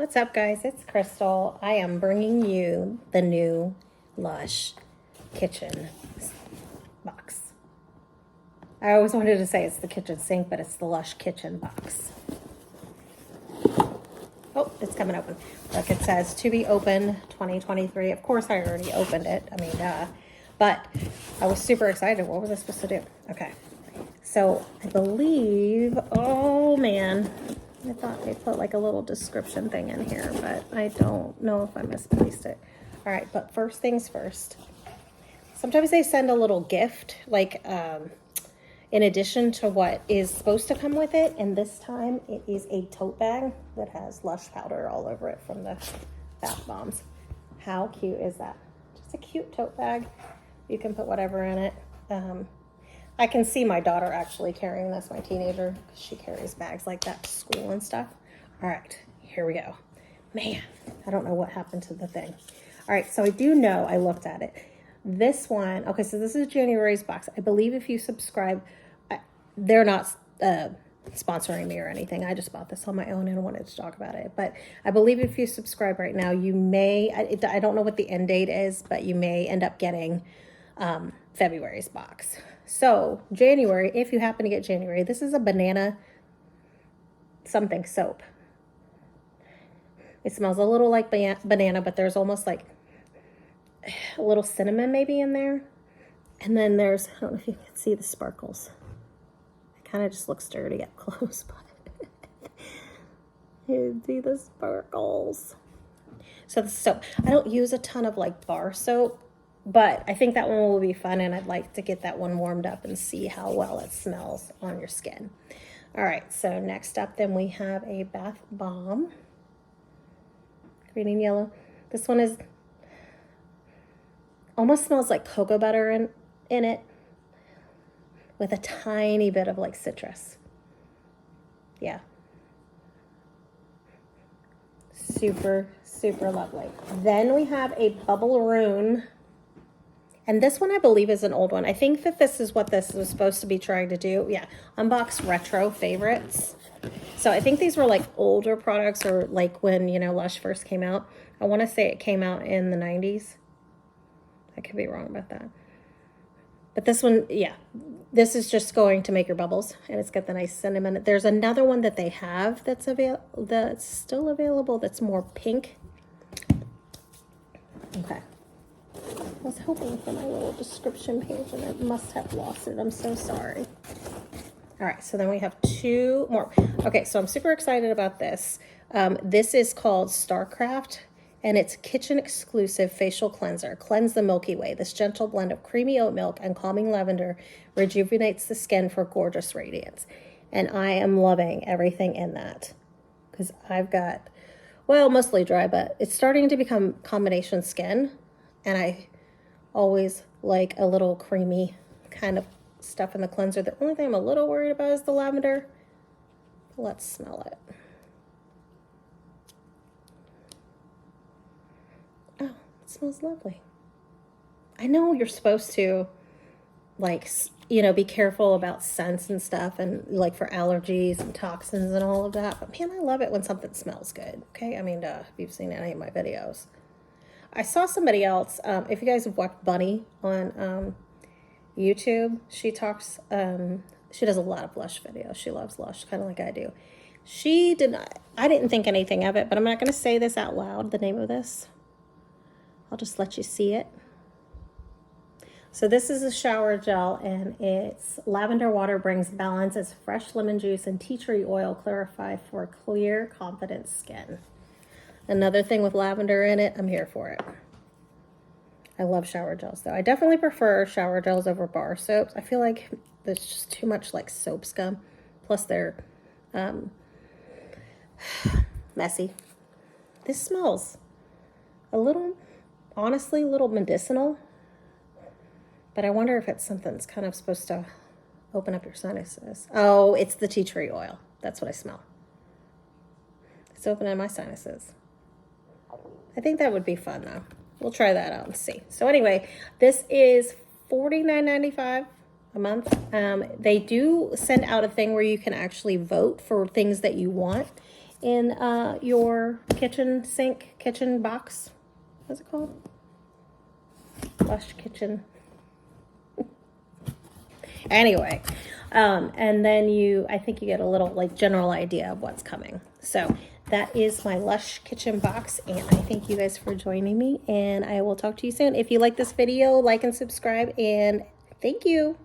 What's up, guys? It's Crystal. I am bringing you the new Lush kitchen box. I always wanted to say it's the kitchen sink, but it's the Lush kitchen box. Oh, it's coming open. Look, it says to be open 2023. Of course, I already opened it. But I was super excited. What was I supposed to do? Okay. So I believe, oh man, I thought they put like a little description thing in here, but I don't know if I misplaced it. All right, but first things first. Sometimes they send a little gift, like in addition to what is supposed to come with it. And this time it is a tote bag that has Lush powder all over it from the bath bombs. How cute is that? Just a cute tote bag. You can put whatever in it. I can see my daughter actually carrying this, my teenager. She carries bags like that to school and stuff. All right, here we go. Man, I don't know what happened to the thing. All right, so I do know, I looked at it. This one, okay, so this is January's box. I believe if you subscribe, they're not sponsoring me or anything. I just bought this on my own and wanted to talk about it. But I believe if you subscribe right now, you may, I don't know what the end date is, but you may end up getting February's box. So January, if you happen to get January, this is a banana something soap. It smells a little like banana, but there's almost like a little cinnamon maybe in there. And then there's, I don't know if you can see the sparkles. It kind of just looks dirty up close, but you see the sparkles. So the soap, I don't use a ton of like bar soap, but I think that one will be fun, and I'd like to get that one warmed up and see how well it smells on your skin. All right, so next up then we have a bath bomb. Green and yellow. This one is almost smells like cocoa butter in it with a tiny bit of like citrus. Yeah. Super, super lovely. Then we have a Bubble-Roon. And this one, I believe, is an old one. I think that this is what this was supposed to be trying to do. Yeah, unbox retro favorites. So I think these were like older products, or like when, Lush first came out. I want to say it came out in the 90s. I could be wrong about that. But this one, yeah, this is just going to make your bubbles. And it's got the nice cinnamon. There's another one that they have that's still available that's more pink. Okay. I was hoping for my little description page, and I must have lost it. I'm so sorry. All right, so then we have two more. Okay, so I'm super excited about this. This is called Starcraft, and it's kitchen exclusive facial cleanser. Cleanse the Milky Way. This gentle blend of creamy oat milk and calming lavender rejuvenates the skin for gorgeous radiance. And I am loving everything in that, because I've got, well, mostly dry, but it's starting to become combination skin. And I always like a little creamy kind of stuff in the cleanser. The only thing I'm a little worried about is the lavender. Let's smell it. Oh, it smells lovely. I know you're supposed to, like, be careful about scents and stuff, and like for allergies and toxins and all of that. But man, I love it when something smells good. Okay, if you've seen any of my videos. I saw somebody else, if you guys have watched Bunny on YouTube, she talks, she does a lot of Lush videos. She loves Lush, kind of like I do. I didn't think anything of it, but I'm not going to say this out loud, the name of this. I'll just let you see it. So this is a shower gel, and it's lavender water brings balance as fresh lemon juice and tea tree oil clarify for clear, confident skin. Another thing with lavender in it, I'm here for it. I love shower gels, though. I definitely prefer shower gels over bar soaps. I feel like there's just too much like soap scum. Plus they're messy. This smells honestly, a little medicinal. But I wonder if it's something that's kind of supposed to open up your sinuses. Oh, it's the tea tree oil. That's what I smell. It's opening my sinuses. I think that would be fun, though. We'll try that out and see. So anyway, this is $49.95 a month. They do send out a thing where you can actually vote for things that you want. in your kitchen sink, kitchen box. What's it called? Lush kitchen. Anyway, and then I think you get a little like general idea of what's coming. So that is my Lush kitchen box, and I thank you guys for joining me, and I will talk to you soon. If you like this video, like and subscribe, and thank you.